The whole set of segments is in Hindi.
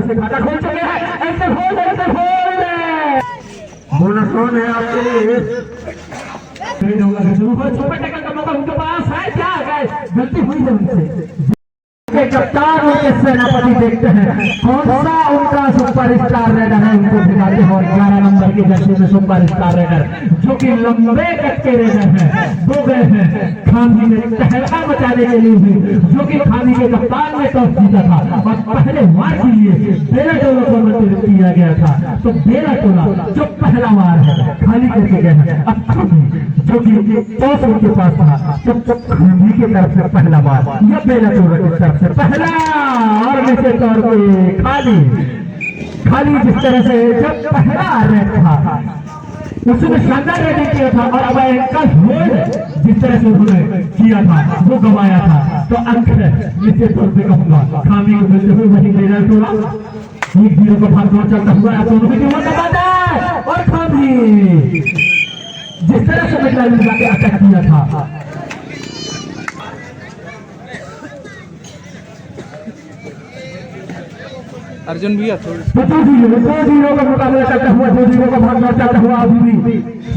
से खाता खोल चुके हैं, ऐसे खोल बोनस है आपके लिए। सुपर टैकल का मौका उनके पास है, क्या गलती हुई है उनसे। कप्तान उनके सेनापति देखते हैं कौन सा उनका सुपर स्टार रेडर है, उनको दिखाते हैं। 11 नंबर की जर्सी में सुपर स्टार रेडर जो कि लंबे कद के रेडर हैं, दो गए हैं खामी में तहलका मचाने के लिए भी, जो कि खामी के कप्तान ने टॉस जीता था और पहले वार के लिए बेला टोला को मंजूर किया गया था। तो बेला टोला जो पहला वार है खाली करके गए हैं, अब जो कि टॉस उनके पास था तो खामी की तरफ से पहला वार या बेला टोला की तरफ से पहला और निश्चित तौर पे खाली जिस तरह से जब पहला रेड था उसने शानदार रेडिंग किया था और अब एंकल होल्ड जिस तरह से उन्होंने किया था वो गवाया था। तो अंक निश्चित तौर पे कहूंगा खामी को मिलते हुए वही बेला टोला 1-0 का भाग चलता हुआ दोनों की टीमों का बात है। और खामी जिस तरह से मिडल में जाके अटैक किया था अर्जुन भैया थोड़ी 2-0 का मुकाबला चलता हुआ 2-0 का भाग चलता हुआ अभी भी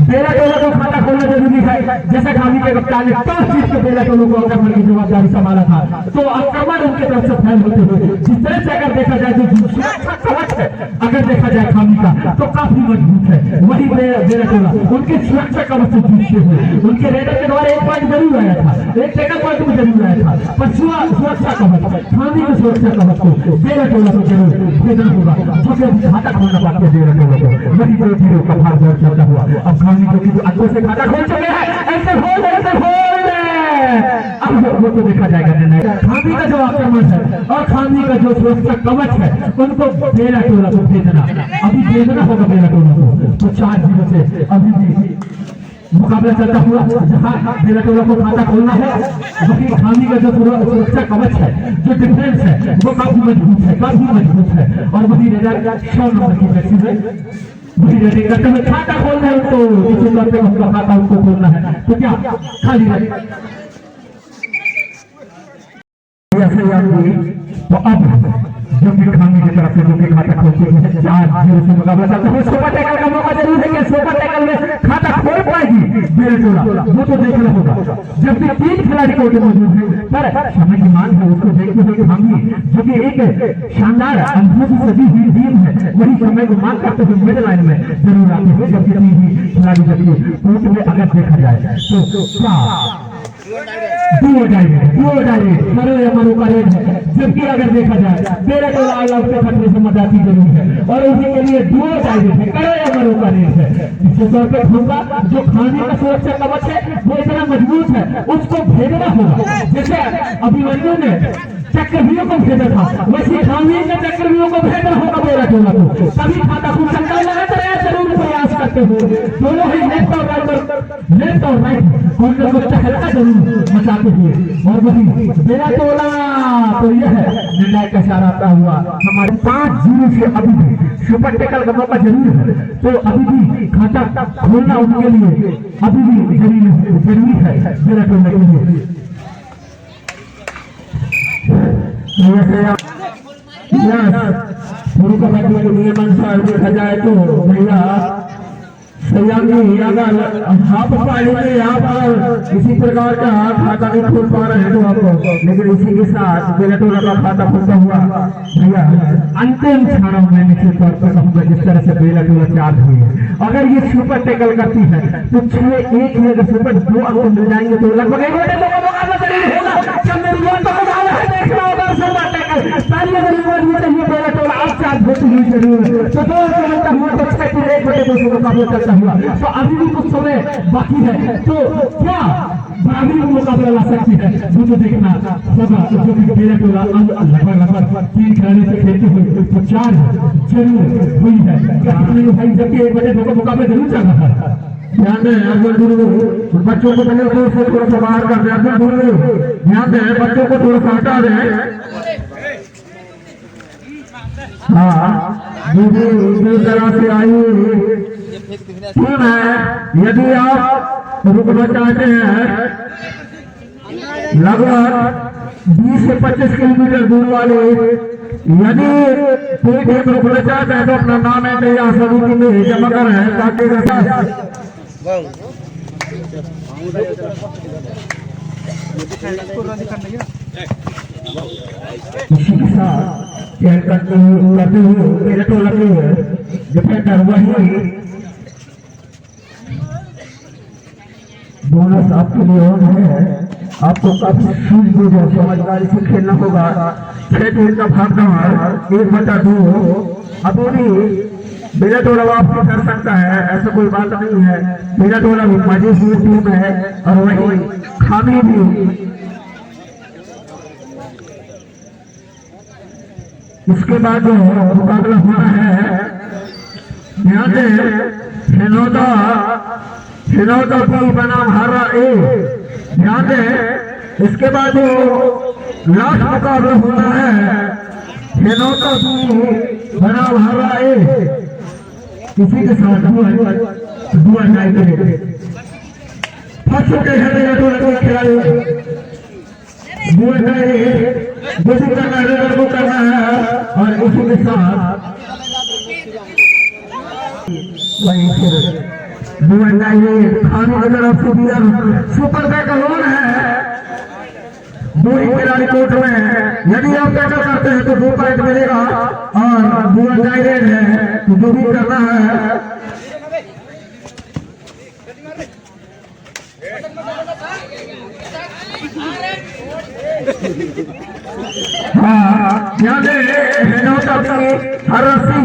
बेला टोला को खाता खोलना जरूरी है। जैसा खामी के कप्तान ने टॉस जीत के बेला टोला को आक्रमण की जवाबदारी संभाला था तो आक्रमण उनके तरफ से फैल होते हुए जिस तरह से अगर देखा जाए तो सुरक्षा कवच है, अगर देखा जाए खामी का तो काफी मजबूत है। वही बेला टोला उनके सुरक्षा कवच से जीतते हुए उनके रेडर के द्वारा एक पॉइंट जरूर आया था, एक सेकंड पॉइंट भी जरूर आया था, पर सुरक्षा कवच खामी के सुरक्षा कवच को बेला टोला को जरूर भेजना होगा जो कि खाता खोलना पाते हैं बेला टोला को। वही 2-0 का भाग चलता हुआ अब खामी जो कि अंदर से खाता खोल चुके हैं, ऐसे खोल अब वो तो देखा जाएगा निर्णय। खामी का जो आक्रमण है और खामी का जो सुरक्षा कवच है उनको बेला टोला को भेजना अभी भेजना होगा बेला टोला को। तो 4-0 से अभी भी मुकाबला चलता हुआ जहां बेला टोला को खाता खोलना है वही खामी का जो सुरक्षा कवच है जो डिफेंस है वो काफी मजबूत है और वही रेडर 100 नंबर की जर्सी में वही रेडिंग करते हुए खाता खोलना है उनको निश्चित तौर पे उनका खाता उनको खोलना है। तो क्या खाली तो अब जो कि खामी की तरफ से जो कि खाता खोलते हैं 4-0 से मुकाबला चलता है। सुपर टैकल का मौका जरूर है कि सुपर टैकल में खाता खोल पाएगी बेला टोला, वो तो देखना होगा। जबकि 3 खिलाड़ी कोर्ट में मौजूद है पर समय की मांग है उसको देखते हुए खामी जो कि एक शानदार अनुभव से सदी हुई टीम है वही समय को मांग करते हुए मिडल लाइन में जरूर आते हुए जबकि 3 खिलाड़ी जबकि कोर्ट में अगर देखा जाए तो डुओ डायरेक्ट मरो या मरो का रेड है। जबकि अगर देखा जाए बेला टोला आउट के खतरे से मजाती जरूर है और उसी के लिए डुओ डायरेक्ट है, करो या मरो का रेड है। निश्चित तौर पे होगा जो खाने का सुरक्षा कवच है वो इतना मजबूत है उसको भेजना होगा। जैसे अभिमन्यु ने चक्रव्यूह को भेजा था वैसे खामी ने चक्रव्यूह को भेजना होगा बेला टोला को, तभी खाता खुल सकता है। लगातार जरूर प्रयास करते हुए दोनों ही लेफ्ट और राइट कॉर्नर को टहलका जरूर मचाते हुए और वही बेला टोला तो यह निर्णय का इशारा आता हुआ हमारे 5-0 से अभी भी सुपर टैकल का मौका जरूर है। तो अभी भी खाता खोलना उनके लिए अभी भी जरूरी है बेला टोला के लिए। शुरू का नियमानुसार देखा जाए तो भैया सयामी अगर हाफ पानी में यहाँ पर इसी प्रकार का खाता नहीं खोल पा रहे हैं तो आपको, लेकिन इसी के साथ बेला टोला का खाता खुलता हुआ भैया अंतिम क्षणों में निश्चित तौर पर कहूँगा जिस तरह से बेला टोला चार्ज हुई है अगर ये सुपर टैकल करती है तो 6-1 में अगर सुपर 2 अंक मिल जाएंगे तो लगभग 1 घंटे का मुकाबला जरूर होगा। जब मेरी बात को मुकाबला है देखना होगा सुपर टैकल तालियां जरूर चाहिए बेला टोला अब चार्ज होती हुई जरूर तो 2 घंटा हुआ तो 6-1 घंटे को मुकाबला चलता हुआ तो अभी भी कुछ समय बाकी है तो क्या बराबरी में मुकाबला ला सकती है वो तो देखना होगा। जो कि बेला टोला लगभग 3 खिलाड़ी से खेलती हुई तो 4 जरूर हुई है भाई जबकि 1 बजे का मुकाबला जरूर चल रहा है। ध्यान दें अर्जुन बच्चों को पहले थोड़ा सा बाहर कर दे, अर्जुन ध्यान दें बच्चों को थोड़ा सा हटा दें। हाँ दूर तरह से आई टीम है, यदि आप रुकना चाहते हैं लगभग 20 से 25 किलोमीटर दूर वाले यदि कोई टीम रुकना चाहता है तो अपना नाम है यहाँ सभी की में जमा कर है ताकि इसी के साथ खेल करते हुए मेरे तो लगे डिफेंडर वही बोनस आपके लिए ऑन है। आपको काफी सूझबूझ और समझदारी से खेलना होगा। 6 टीम का भागदौड़ 1/2 अभी भी बिना टोला वापसी कर सकता है, ऐसा कोई बात नहीं है। बिना टोला भी मजेदार टीम है और वही खामी भी। इसके बाद जो मुकाबला होना है यहाँ से हिनौदा भी बनाम हारा ए। ध्यान दे, इसके बाद जो लास्ट मुकाबला होना है हिनौदा भी बनाम हारा ए। इसी के साथ दुआ जाएंगे फंस चुके हैं खिलाड़ी। दुआ जाएंगे को करना है और इसी के साथ वही फिर खाने की तरफ से सुपर टैकल ऑन है। 2 ही खिलाड़ी कोर्ट में है। यदि आप टैकल करते हैं तो 2 पॉइंट मिलेगा और बुआ डायरेक्ट है तो जो भी करना है। हाँ यहाँ से हर रस्सी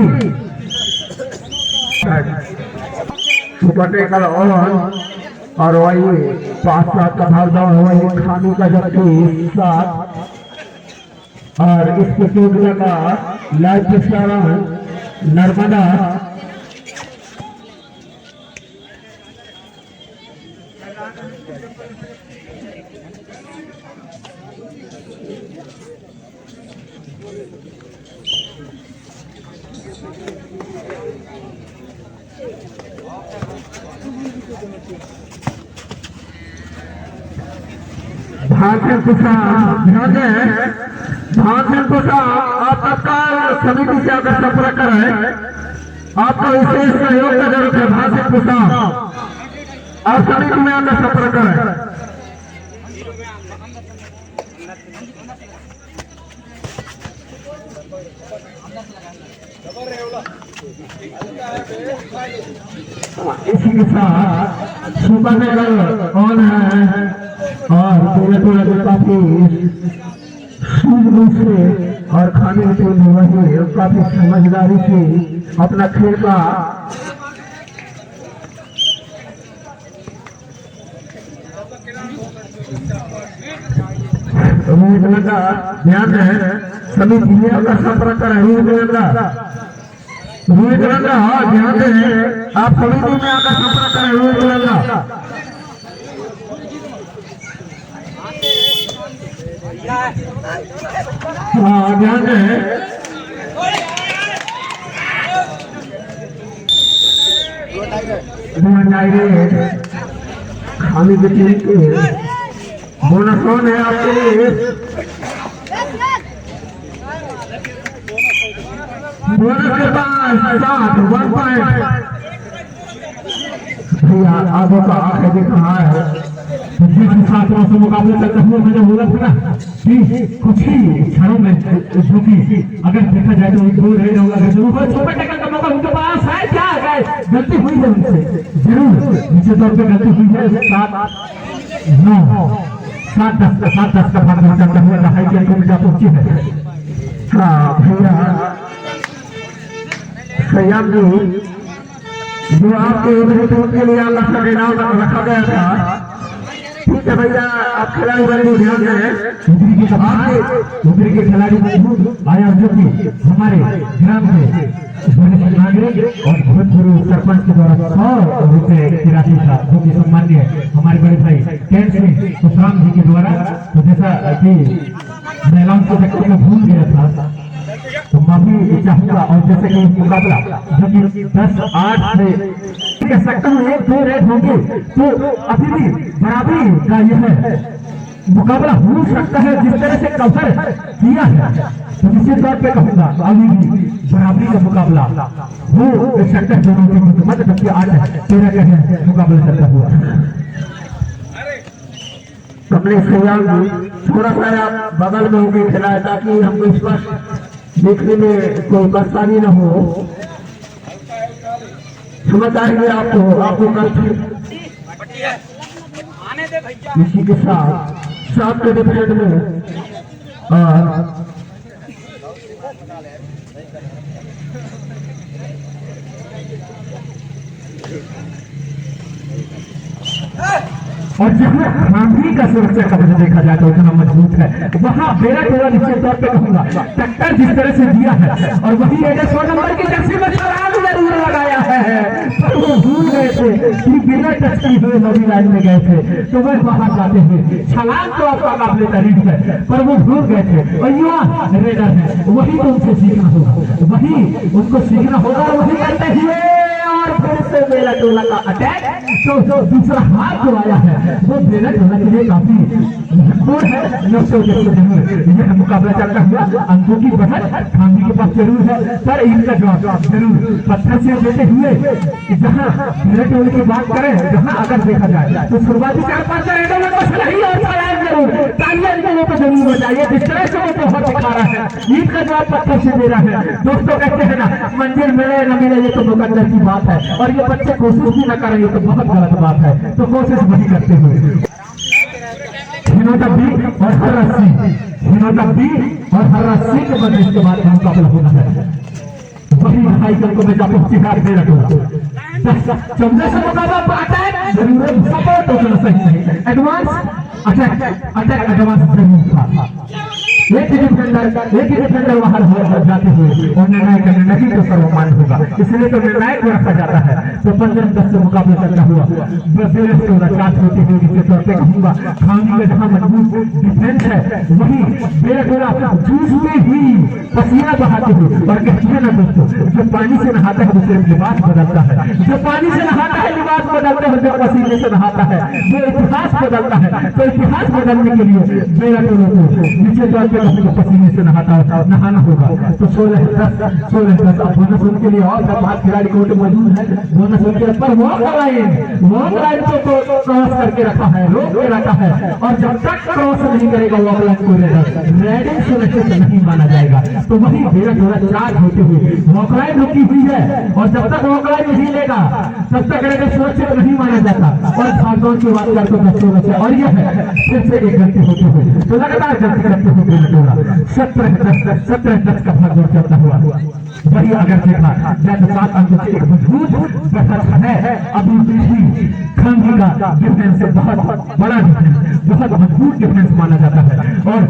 सुपर टैकल ऑन और वही 5-7 का भागदौड़ वही खानी का जबकि 7 और इस प्रतियोगिता का लाइव प्रसारण नर्मदा भाषण कुशा आप तत्काल समिति से अगर संपर्क करें आपका विशेष सहयोग का जरूरत है। भाषण कुशा आप समिति में आकर संपर्क करें। इसी के साथ सुपर टैकल ऑन है और थोड़ा काफी सूझबूझ से और खाने के वही काफी समझदारी से अपना खेल का ध्यान है। सभी जिले का संपर्क करें। हाँ ध्यान है, आप सभी में आकर संपर्क करें। हाँ ध्यान है, खाली टीम के बोनस ऑन है आपके लिए। बोनस के पास 7 1 पॉइंट भैया आगे का आगे कहाँ है। छात्रों से मुकाबला करते हुए मैंने बोला था कि कुछ ही क्षणों में जो कि अगर देखा जाए तो दूर रह जाऊंगा। जरूर सुपर टैकल का मौका उनके पास है। क्या है गलती हुई है उनसे, जरूर निश्चित तौर पर गलती हुई है। 7-10 का भाग करते हुए हाई की भूमिका पहुंची है। हाँ भैया सैयद जी जो आपके के लिए अल्लाह का इनाम रखा गया था। ठीक है भैया, आप खिलाड़ी बने ध्यान दें। उधर के खिलाड़ी आया जो कि हमारे ग्राम के नागरिक और भूतपूर्व सरपंच के द्वारा 100 रुपए की राशि था जो कि सम्मान्य हमारे बड़े भाई कैंट सिंह सुखराम जी के द्वारा। तो जैसा कि महिलाओं को व्यक्ति में भूल गया था तो माफी चाहूंगा। और जैसे कि मुकाबला जो कि 10-8 से कह सकता हूँ 1-2 रेट होंगे तो अभी भी बराबरी का यह मुकाबला हो सकता है जिस तरह से कवर किया है। तो निश्चित तौर पे कहूंगा अभी भी बराबरी का मुकाबला वो सेक्टर दोनों के मध्य जबकि 8-13 का है मुकाबला चलता हुआ। कमलेश सहयाल थोड़ा सा आप बगल में होकर खिलाए ताकि हमको स्पष्ट देखने में कोई परेशानी न हो। समझ आएंगे आपको कल इसी के साथ के डिफरेंट में और जहाँ खांभी का सुरक्षा कवच देखा जाए तो उतना मजबूत है, वहाँ बेरा टोला निश्चित तौर पे कहूंगा टक्कर जिस तरह से दिया है और वही 100 नंबर की जर्सी में छलांग जरूर लगाया है, पर वो भूल गए थे कि बिना टच की हुए नदी लाइन में गए थे तो वह वहां जाते हुए छलांग तो आपका काबिल तारीफ है पर वो भूल गए थे। और युवा रेडर है वही तो उनसे सीखना होगा, वही उनको सीखना होगा और वही करते हुए और फिर से बेरा टोला का अटैक तो दूसरा हाथ जो आया है वो बेरा टोला के लिए काफी महत्वपूर्ण है। 900 यह मुकाबला चलता हुआ अंकों की बढ़त खांगी के पास जरूर है पर इनका जवाब जरूर पत्थर से देते हुए जहाँ बेरा टोले की बात करें जहाँ अगर देखा जाए तो शुरुआती 4-5 रेडों में बस नहीं और छलांग जरूर तालियां इनके को जरूर बजाइए जिस तरह से वो बहुत दिखा रहा है। ईद का जवाब पत्थर से दे रहा है। दोस्तों कहते हैं ना मंजिल मिले न मिले ये तो मुकद्दर की बात है और ये बच्चे कोशिश भी न करें ये तो बहुत गलत बात है, तो कोशिश वही करते हुए हिनोटब्बी और हर रस्सी हिनोटब्बी और हर रस्सी के बदले इसके बाद मुकाबला होना है। वही भाई को मैं जाकर सिखा दे रखा चौदह से मुकाबला अटैक जरूर सपोर्ट होना सही नहीं एडवांस अटैक एडवांस जरूर था। एक ही डिफेंडर वहां जाते हुए और निर्णय करने नहीं तो सर्वमान होगा इसलिए तो निर्णायक को रखा जाता है। तो 15-10 से मुकाबला चलता हुआ होती हुई निश्चित तौर पे कहूंगा खांगी में जहाँ मजबूत डिफेंस है वही बेरा जूझते ही पसीना बहाते हुए और कहते हैं ना दोस्तों जो पानी से नहाता है वो सिर्फ लिबास बदलता है, जो पानी से नहाता है लिबास बदलता है, जो पसीने से नहाता है वो इतिहास बदलता है। तो इतिहास बदलने के लिए बेरा टोला को नीचे तौर पे पसीने से नहाना होगा। तो 16-10 बोनस उनके लिए और 5 खिलाड़ी कोर्ट मौजूद है। बोनस उनके पर वॉक लाइन को क्रॉस करके रखा है, रोक के रखा है और जब तक क्रॉस नहीं करेगा वॉक लाइन को रेडिंग सुरक्षित नहीं माना जाएगा। तो वही बेरा टोला चार्ज होते हुए वॉक लाइन रुकी हुई है और जब तक वॉक लाइन नहीं लेगा तब तक रेडिंग सुरक्षित नहीं माना जाता। और भागदौड़ की बात करते बच्चे और यह है फिर से एक गलती होती हुई तो लगातार गलती करते हुए 17-10 का भागदौड़ चलता हुआ वही अगर देखा जाए तो 7 अंकों से एक मजबूत बढ़त है। अभी भी खांगी का डिफेंस से बहुत बड़ा डिफेंस बहुत मजबूत डिफेंस माना जाता है और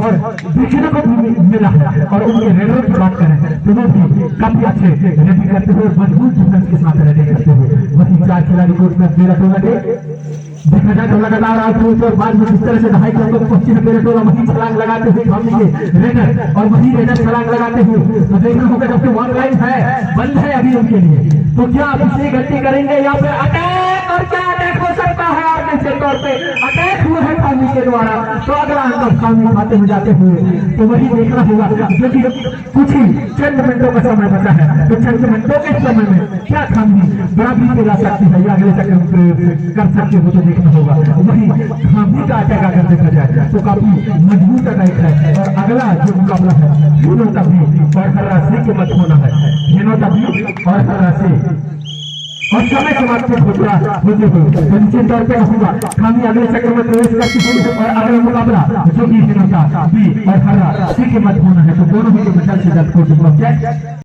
देखने को भी मिला है। और उनके रेडरों की बात करें तो वो भी काफी अच्छे रेडी करते हुए मजबूत डिफेंस के साथ रेडी करते हुए वही 4 खिलाड़ी कोर्ट में बेरा टोला देखा जाए तो लगातार और बाद में जिस तरह से 2.5 अंकों को पहुंची बेरा टोला वही छलांग लगाते हुए खांगी के रेडर और वही रेडर छलांग लगाते हुए तो देखना होगा जबकि वन लाइन है बंद है अभी उनके लिए तो क्या पिछली गलती करेंगे या फिर अटैक और क्या अटैक हो सकता है और निश्चित तौर पे अटैक हुआ है खांगी के द्वारा तो अगला अंक खांगी खाते हुए जाते हुए तो वही देखना होगा जो कि कुछ ही चंद मिनटों का समय बचा है। तो चंद मिनटों के समय में क्या खांगी बराबरी पे ला सकती है या अगले चक्कर में प्रयोग कर सकते हो तो देखना होगा। वही खांगी का अटैक अगर देखा जाए तो काफी मजबूत अटैक है और अगला जो मुकाबला है हिनोटब्बी और हर राशि के मत होना है। हिनोटब्बी और हर राशि और समय समाप्त होते हुए निश्चित तौर पे कहूंगा खांगी अगले चक्र में प्रवेश करती है और अगला मुकाबला जो कि हिनोटब्बी और हर राशि के मत होना है। तो दोनों ही मेडल से जल्द को